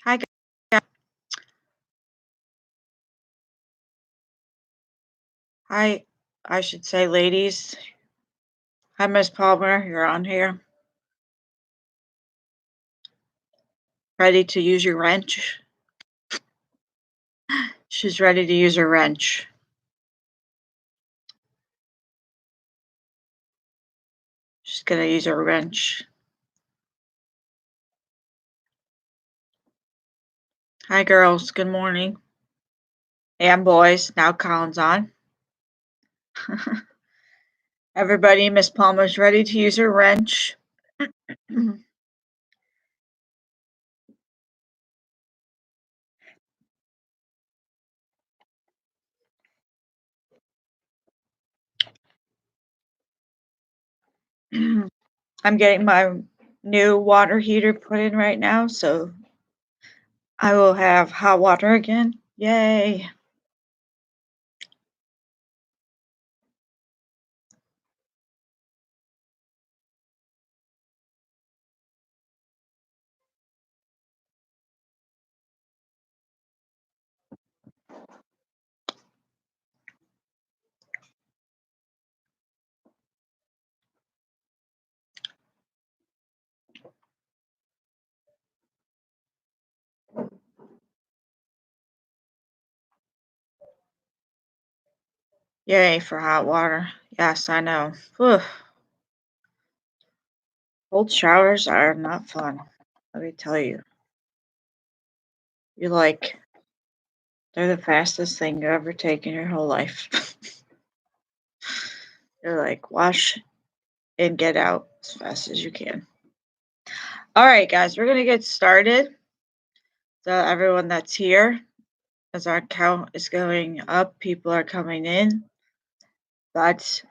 Hi, hi, I should say ladies. Hi, Miss Palmer, you're on here. Ready to use your wrench? She's ready to use her wrench. She's gonna use her wrench. Hi, girls. Good morning. And boys. Now Colin's on. Everybody, Miss Palmer's ready to use her wrench. I'm getting my new water heater put in right now, so I will have hot water again. Yay. Yay for hot water. Yes, I know. Whew. Cold showers are not fun, let me tell you. You're like, they're the fastest thing you ever take in your whole life. You're like, wash and get out as fast as you can. All right, guys, we're gonna get started. So everyone that's here, as our count is going up, people are coming in. But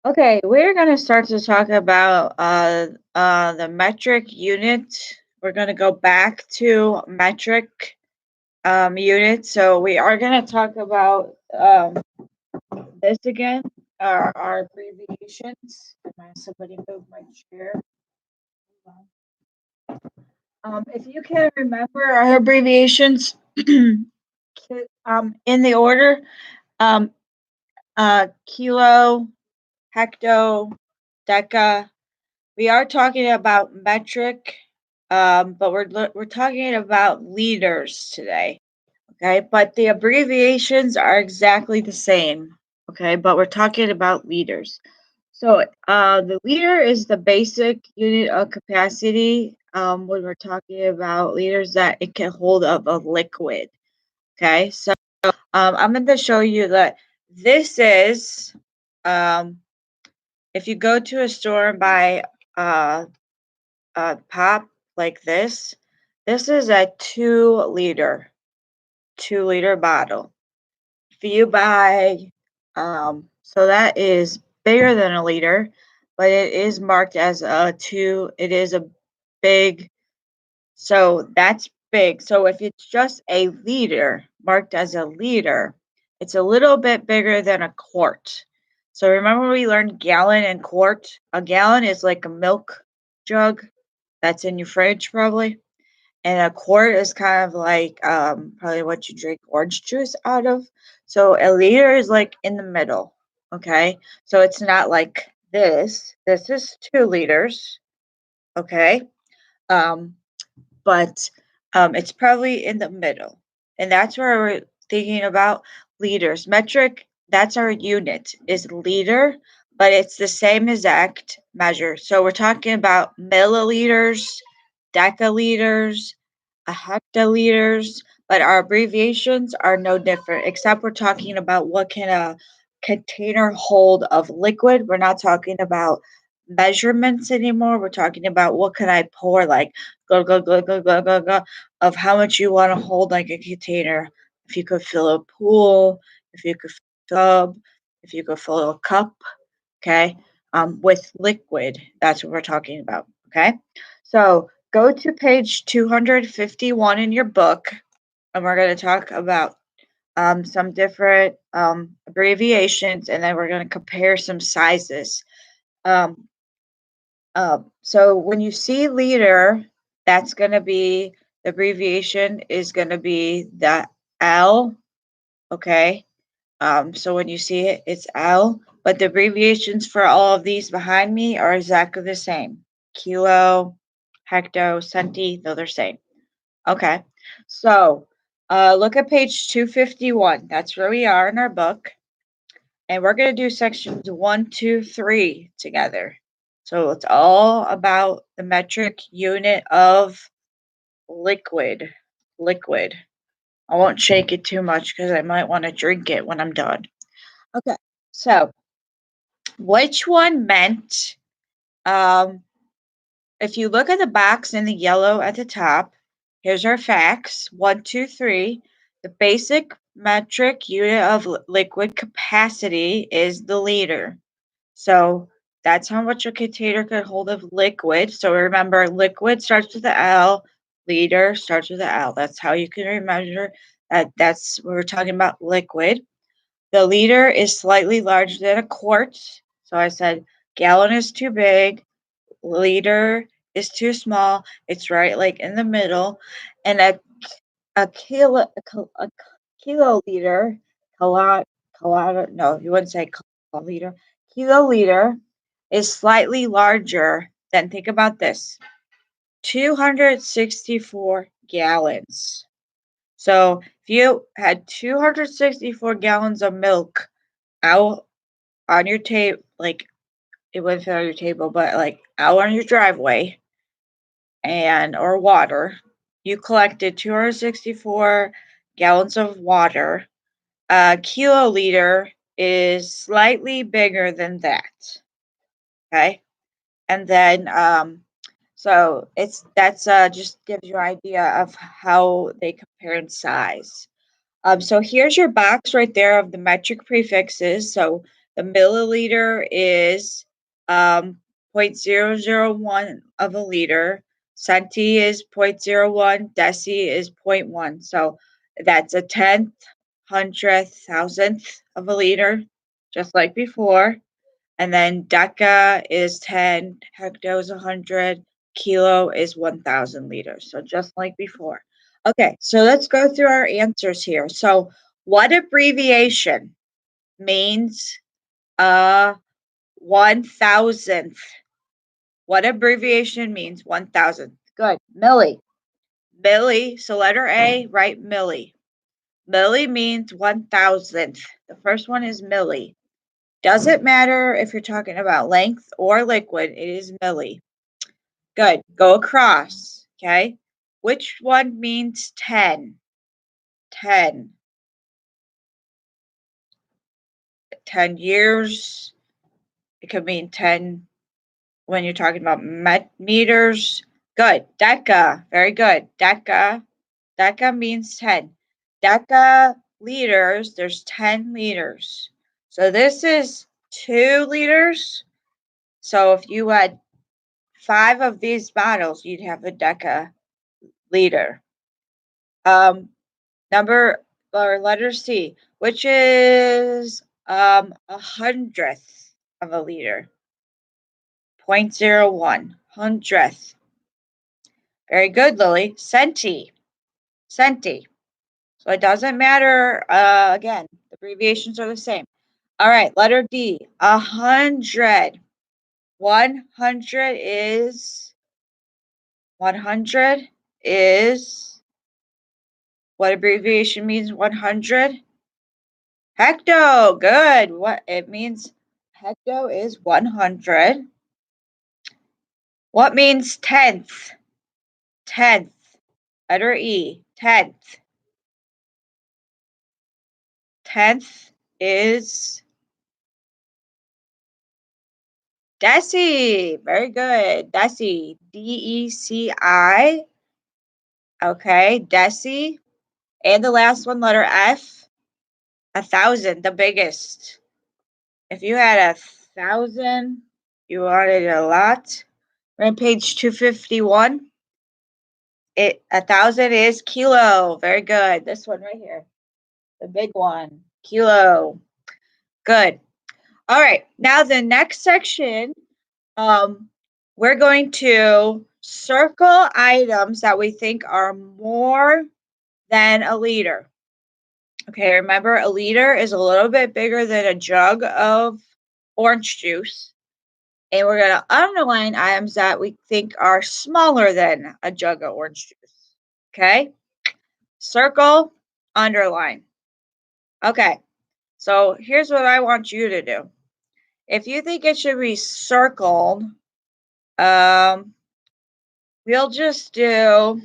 okay, we're gonna start to talk about the metric unit. We're gonna go back to metric unit. So we are gonna talk about this again, our abbreviations. Somebody move my chair. If you can remember our abbreviations in the order, um, kilo, hecto, deca. We are talking about metric, but we're talking about liters today. Okay, but the abbreviations are exactly the same. Okay, but we're talking about liters. So the liter is the basic unit of capacity when we're talking about liters that it can hold of a liquid. Okay, so I'm going to show you that this is, if you go to a store and buy pop like this is a 2 liter bottle. If you buy, so that is bigger than a liter, but it is marked as a 2. It is a big, so that's big. So if it's just a liter, marked as a liter, it's a little bit bigger than a quart. So remember we learned gallon and quart? A gallon is like a milk jug that's in your fridge probably. And a quart is kind of like probably what you drink orange juice out of. So a liter is like in the middle. Okay. So it's not like this. This is 2 liters. Okay. Um, but it's probably in the middle. And that's where we're thinking about liters. Metric, that's our unit, is liter, but it's the same exact measure. So we're talking about milliliters, decaliters, a hectoliters, but our abbreviations are no different, except we're talking about what can a container hold of liquid. We're not talking about measurements anymore. We're talking about what can I pour, like go of how much you want to hold like a container. If you could fill a pool, if you could fill a tub, if you could fill a cup, okay, with liquid. That's what we're talking about, okay? So go to page 251 in your book, and we're going to talk about some different abbreviations, and then we're going to compare some sizes. Um, so when you see liter, that's going to be the abbreviation is going to be the L, okay? So when you see it, it's L, but the abbreviations for all of these behind me are exactly the same. Kilo, hecto, centi, they're the same. Okay, so look at page 251. That's where we are in our book. And we're going to do sections 1, 2, 3 together. So it's all about the metric unit of liquid. Liquid. I won't shake it too much because I might want to drink it when I'm done. Okay, so which one meant, if you look at the box in the yellow at the top, here's our facts. 1, 2, 3. The basic metric unit of liquid capacity is the liter. So that's how much a container could hold of liquid. So remember, liquid starts with the L, liter starts with the L. That's how you can remember that. That's what we're talking about liquid. The liter is slightly larger than a quart. So I said gallon is too big, liter is too small. It's right like in the middle. And a kiloliter, no, you wouldn't say kiloliter. Kiloliter is slightly larger than, think about this, 264 gallons. So if you had 264 gallons of milk out on your table, like it wouldn't fit on your table, but like out on your driveway or water, you collected 264 gallons of water. A kiloliter is slightly bigger than that. Okay. And then so that's just gives you an idea of how they compare in size. So here's your box right there of the metric prefixes. So the milliliter is 0.001 of a liter. Centi is 0.01. Deci is 0.1. So that's a tenth, hundredth, thousandth of a liter, just like before. And then deca is 10, hecto is 100, kilo is 1,000 liters. So just like before. Okay, so let's go through our answers here. So what abbreviation means 1,000th? What abbreviation means 1,000th? Good. Milli. Milli. So letter A, write milli. Milli means 1,000th. The first one is milli. Doesn't matter if you're talking about length or liquid, it is milli. Good. Go across. Okay. Which one means 10? 10. 10 years. It could mean 10 when you're talking about meters. Good. Deca. Very good. Deca. Deca means 10. Deca liters, there's 10 liters. So this is 2 liters. So if you had 5 of these bottles, you'd have a deca liter. Number or letter C, which is 100th of a liter. 0.01, hundredth. Very good, Lily. Centi. Centi. So it doesn't matter. Again, the abbreviations are the same. All right, letter D. 100. 100 is 100 is what abbreviation means 100? Hecto. Good. What it means hecto is 100. What means tenth? Tenth. Letter E. Tenth. Tenth is deci. Very good. Deci. DECI. Okay. Deci. And the last one, letter F. 1,000. The biggest. If you had 1,000, you wanted a lot. We're on page 251. 1,000 is kilo. Very good. This one right here. The big one. Kilo. Good. All right. Now the next section, we're going to Circle items that we think are more than a liter. Okay, remember a liter is a little bit bigger than a jug of orange juice. And we're going to underline items that we think are smaller than a jug of orange juice. Okay? Circle, underline. Okay, so here's what I want you to do. If you think it should be circled, we'll just do,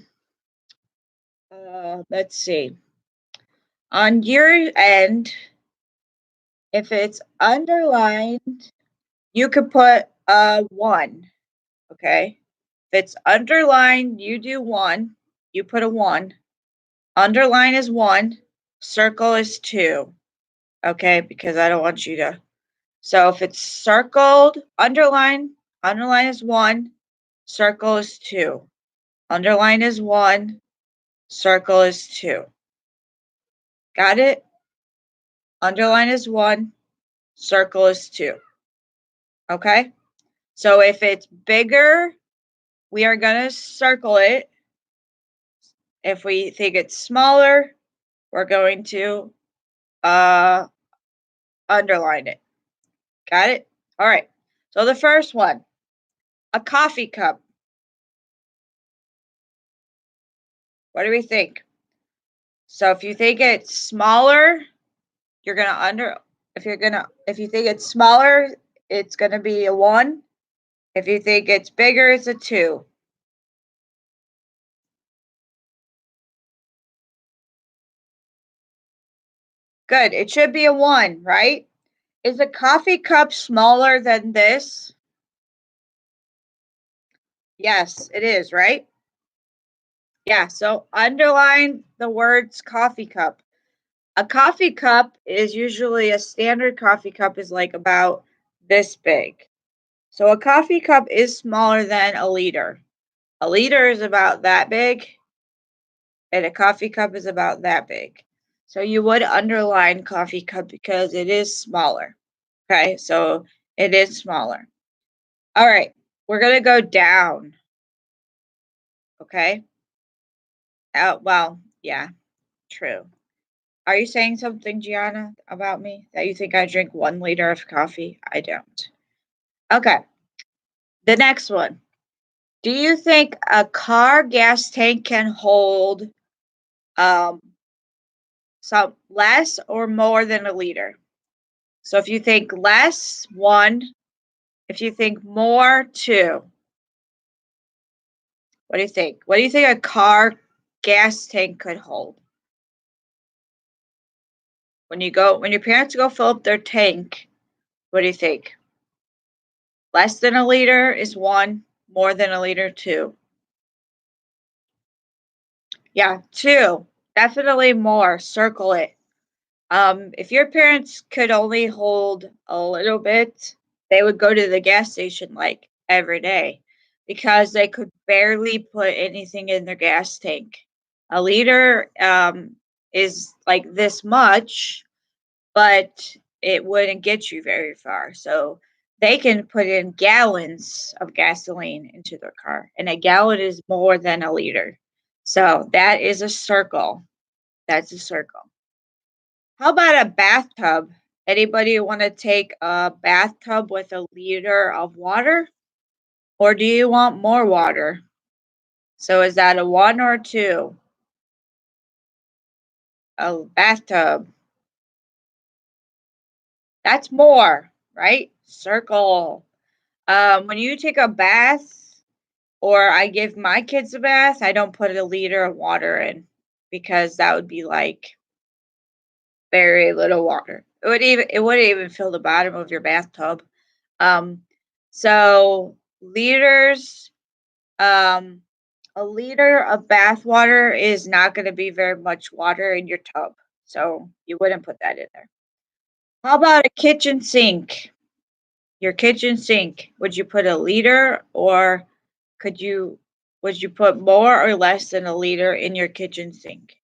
let's see. On your end, if it's underlined, you could put a 1, okay? If it's underlined, you do 1. You put a 1. Underline is 1. Circle is 2, okay? Because I don't want you to. So if it's circled, underline is 1. Circle is 2. Underline is 1. Circle is 2. Got it? Underline is 1. Circle is 2. Okay? So if it's bigger, we are going to circle it. If we think it's smaller, we're going to underline it. Got it? All right. So the first one, a coffee cup. What do we think? So if you think it's smaller, you're going to if you think it's smaller, it's going to be a 1. If you think it's bigger, it's a 2. Good. It should be a 1, right? Is a coffee cup smaller than this? Yes, it is, right? Yeah, so underline the words coffee cup. A coffee cup is usually a standard coffee cup is like about this big. So a coffee cup is smaller than a liter. A liter is about that big, and a coffee cup is about that big. So you would underline coffee cup because it is smaller. Okay, so it is smaller. All right, we're going to go down. Okay. Well, yeah, true. Are you saying something, Gianna, about me? That you think I drink 1 liter of coffee? I don't. Okay. The next one. Do you think a car gas tank can hold um, some less or more than a liter? So if you think less, 1. If you think more, 2. What do you think? What do you think a car gas tank could hold? When your parents go fill up their tank, what do you think? Less than a liter is 1, more than a liter, 2. Yeah, 2. Definitely more. Circle it. If your parents could only hold a little bit, they would go to the gas station like every day because they could barely put anything in their gas tank. A liter is like this much, but it wouldn't get you very far. So they can put in gallons of gasoline into their car, and a gallon is more than a liter. So that is a circle. That's a circle. How about a bathtub? Anybody want to take a bathtub with a liter of water? Or do you want more water? So is that a 1 or 2? A bathtub. That's more, right? Circle. When you take a bath, or I give my kids a bath, I don't put a liter of water in because that would be like very little water. It wouldn't even fill the bottom of your bathtub. Um, so liters, um, a liter of bath water is not going to be very much water in your tub. So you wouldn't put that in there. How about a kitchen sink? Your kitchen sink, would you put a liter or could you would you put more or less than a liter in your kitchen sink?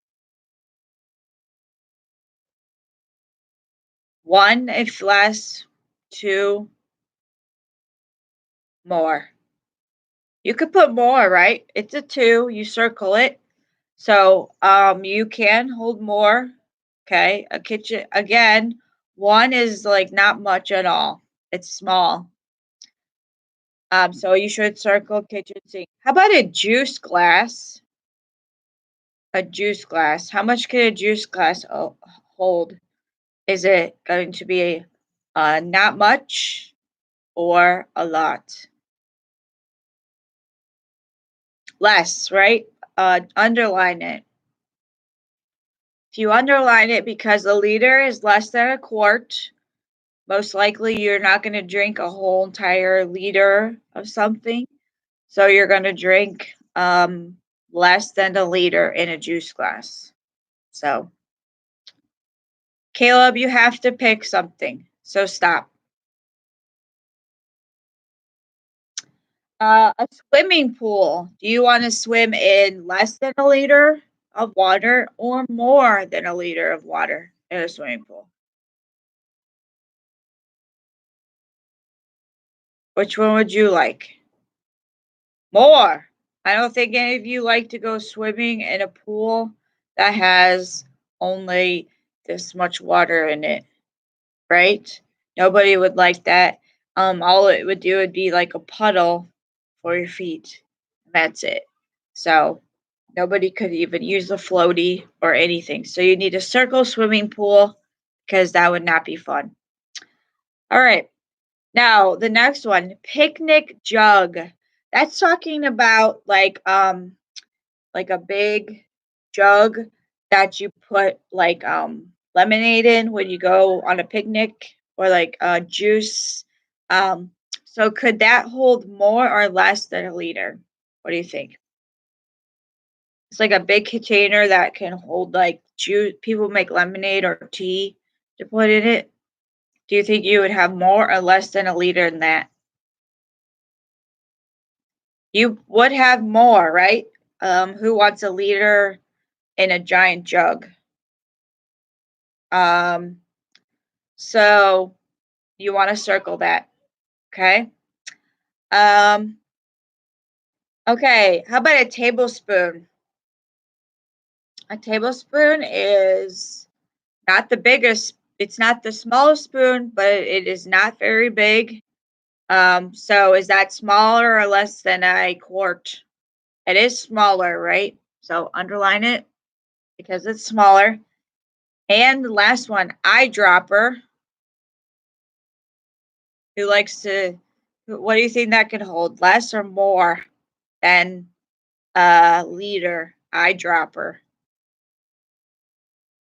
1 if less, 2 more. You could put more, right? It's a 2, you circle it. So, you can hold more. Okay, a kitchen again, 1 is, like, not much at all. It's small. So you should circle kitchen sink. How about a juice glass? A juice glass. How much can a juice glass hold? Is it going to be, not much or a lot? Less, right? Underline it. If you underline it because a liter is less than a quart, most likely you're not going to drink a whole entire liter of something. So you're going to drink less than a liter in a juice glass. So, Caleb, you have to pick something. So stop. A swimming pool. Do you want to swim in less than a liter of water or more than a liter of water in a swimming pool? Which one would you like? More. I don't think any of you like to go swimming in a pool that has only this much water in it, right? Nobody would like that. All it would do would be like a puddle for your feet. That's it. So nobody could even use a floaty or anything. So you need a circle swimming pool because that would not be fun. All right. Now, the next one, picnic jug. That's talking about like a big jug that you put like lemonade in when you go on a picnic or like juice. Um so could that hold more or less than a liter? What do you think? It's like a big container that can hold like juice. People make lemonade or tea to put in it. Do you think you would have more or less than a liter in that? You would have more, right? Who wants a liter in a giant jug? Um, so you want to circle that, okay? Um, okay, how about a tablespoon? A tablespoon is not the biggest, it's not the smallest spoon, but it is not very big. So is that smaller or less than a quart? It is smaller, right? So underline it because it's smaller. And the last one, eyedropper. Who likes to, what do you think that could hold? Less or more than a liter eyedropper?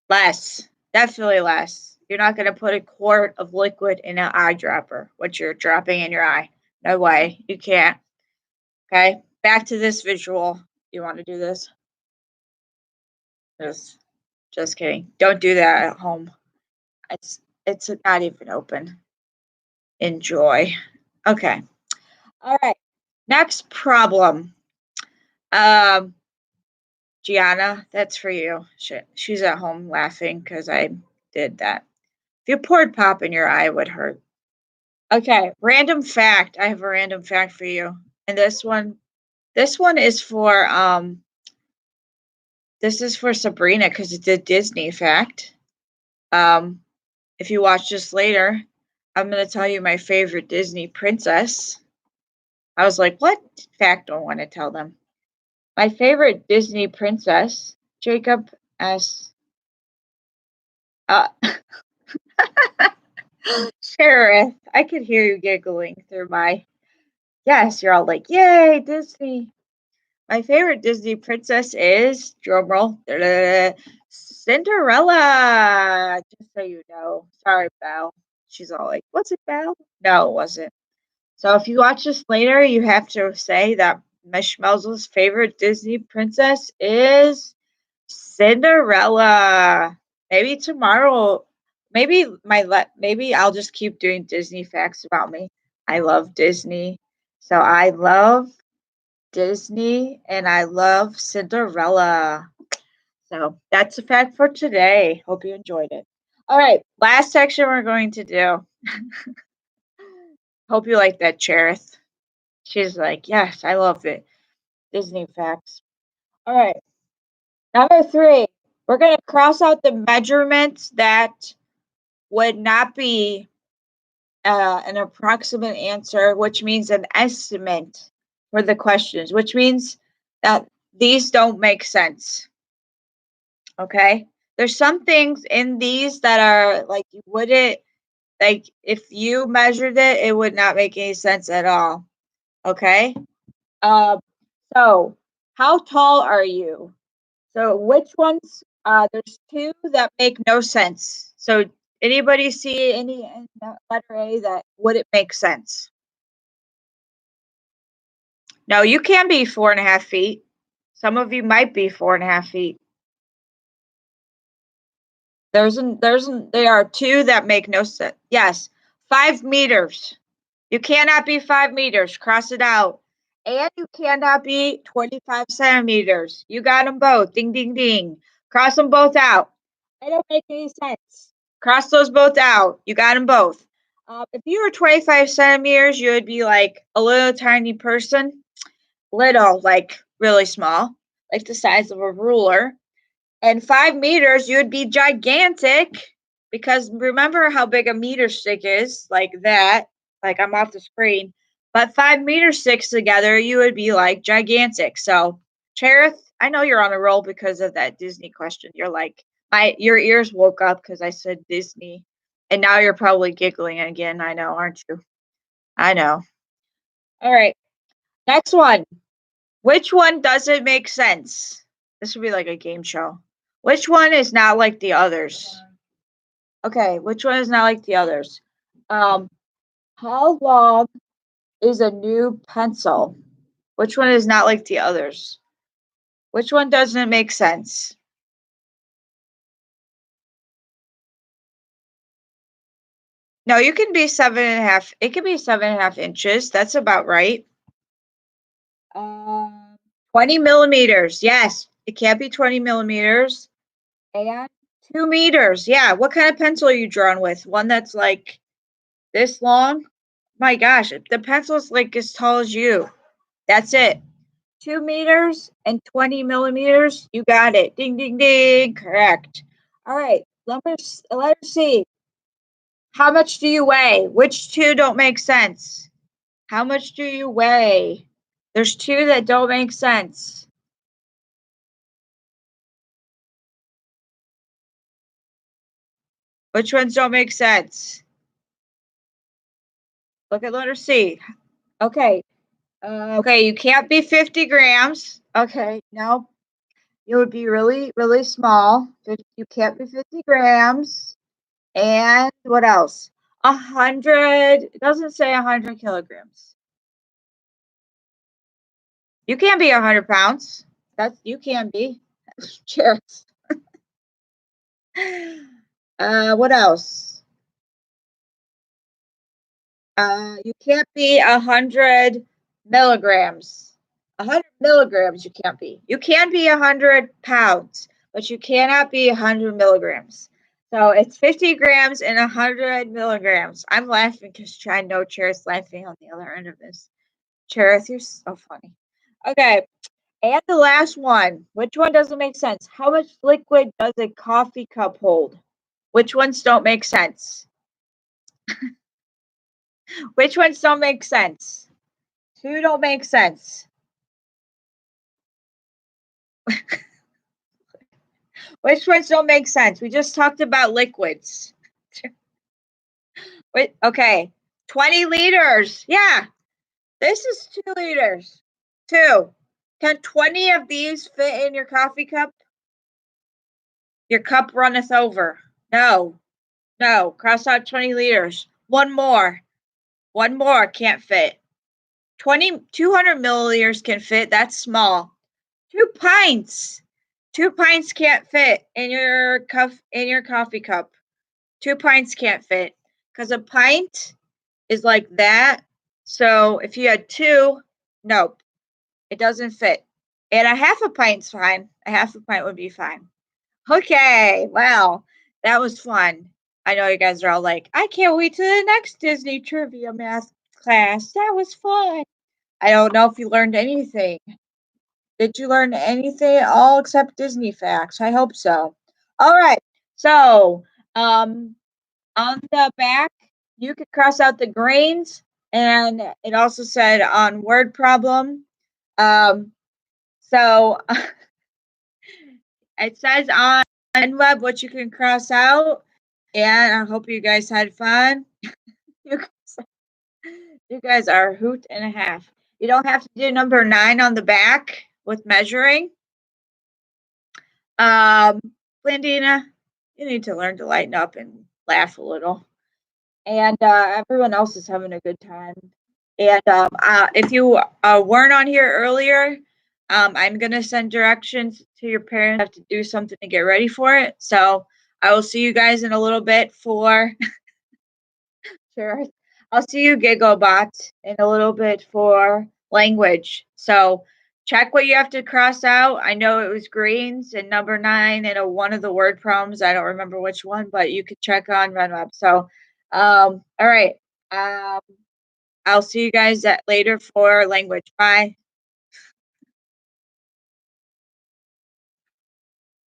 Less. Definitely less. You're not going to put a quart of liquid in an eyedropper, what you're dropping in your eye. No way. You can't. Okay. Back to this visual. You want to do this? Just kidding. Don't do that at home. It's not even open. Enjoy. Okay. All right. Next problem. Um, Gianna, that's for you. She's at home laughing because I did that. If you poured pop in your eye, it would hurt. Okay, random fact. I have a random fact for you. And this one is for this is for Sabrina because it's a Disney fact. Um, if you watch this later, I'm gonna tell you my favorite Disney princess. I was like, what fact do I want to tell them? My favorite Disney princess, Jacob S. Uh, Sheriff, I could hear you giggling through my. Yes, you're all like, yay, Disney. My favorite Disney princess is, drumroll, Cinderella. Just so you know. Sorry, Belle. She's all like, was it Belle? No, it wasn't. So if you watch this later, you have to say that Miss Schmelzel's favorite Disney princess is Cinderella. Maybe tomorrow, maybe I'll just keep doing Disney facts about me. I love Disney. So I love Disney and I love Cinderella. So that's a fact for today. Hope you enjoyed it. All right, last section we're going to do. Hope you like that, Cherith. She's like, yes, I love it. Disney facts. All right. Number 3, we're going to cross out the measurements that would not be an approximate answer, which means an estimate for the questions, which means that these don't make sense. Okay? There's some things in these that are like you wouldn't, like if you measured it, it would not make any sense at all. Okay? So how tall are you? So which ones? There's 2 that make no sense. So anybody see any in that letter A that wouldn't make sense? No, you can be 4.5 feet. Some of you might be 4.5 feet. There are 2 that make no sense. Yes, 5 meters. You cannot be 5 meters. Cross it out. And you cannot be 25 centimeters. You got them both. Ding, ding, ding. Cross them both out. They don't make any sense. Cross those both out. You got them both. If you were 25 centimeters, you would be like a little tiny person. Little, like really small, like the size of a ruler. And 5 meters, you would be gigantic because remember how big a meter stick is, like that. Like I'm off the screen. But 5 meter sticks together, you would be like gigantic. So, Cherith, I know you're on a roll because of that Disney question. You're like, your ears woke up because I said Disney. And now you're probably giggling again. I know, aren't you? I know. All right. Next one. Which one doesn't make sense? This would be like a game show. Which one is not like the others? Okay, which one is not like the others? How long is a new pencil? Which one is not like the others? Which one doesn't make sense? No, you can be 7.5. It can be 7.5 inches. That's about right. 20 millimeters. Yes, it can't be 20 millimeters. And 2 meters. Yeah, what kind of pencil are you drawing with? One that's like this long? My gosh, the pencil's like as tall as you. That's it. 2 meters and 20 millimeters. You got it. Ding, ding, ding. Correct. All right. Letter C. How much do you weigh? Which 2 don't make sense? How much do you weigh? There's 2 that don't make sense. Which ones don't make sense? Look at letter C. Okay. Okay, you can't be 50 grams. Okay, no. You would be really, really small. You can't be 50 grams. And what else? 100. It doesn't say 100 kilograms. You can't be 100 pounds. You can be. Cheers. What else? You can't be 100 milligrams. 100 milligrams you can't be. You can be 100 pounds, but you cannot be 100 milligrams. So it's 50 grams and 100 milligrams. I'm laughing because I know Cherith's laughing on the other end of this. Cherith, you're so funny. Okay, and the last one. Which one doesn't make sense? How much liquid does a coffee cup hold? Which ones don't make sense? Which ones don't make sense? 2 don't make sense. Which ones don't make sense? We just talked about liquids. Wait, okay. 20 liters. Yeah, this is 2 liters. 2. Can 20 of these fit in your coffee cup? Your cup runneth over. No. No. Cross out 20 liters. One more. One more can't fit. 200 milliliters can fit. That's small. 2 pints. 2 pints can't fit in your coffee cup. 2 pints can't fit because a pint is like that. So if you had 2, nope, it doesn't fit. And a half a pint's fine. A half a pint would be fine. Okay, wow, that was fun. I know you guys are all like, I can't wait to the next Disney trivia math class. That was fun. I don't know if you learned anything. Did you learn anything at all except Disney facts? I hope so. All right. So, on the back, you could cross out the grains, and it also said on word problem. So it says on web what you can cross out, and I hope you guys had fun. You guys, you guys are a hoot and a half. You don't have to do number 9 on the back with measuring. Blandina, you need to learn to lighten up and laugh a little. And everyone else is having a good time. And if you weren't on here earlier, I'm going to send directions to your parents. You have to do something to get ready for it. So I will see you guys in a little bit for sure. I'll see you, Gigglebot, in a little bit for language. So check what you have to cross out. I know it was greens and number 9 and one of the word problems. I don't remember which one, but you could check on RunWeb. So, all right. I'll see you guys later for language. Bye.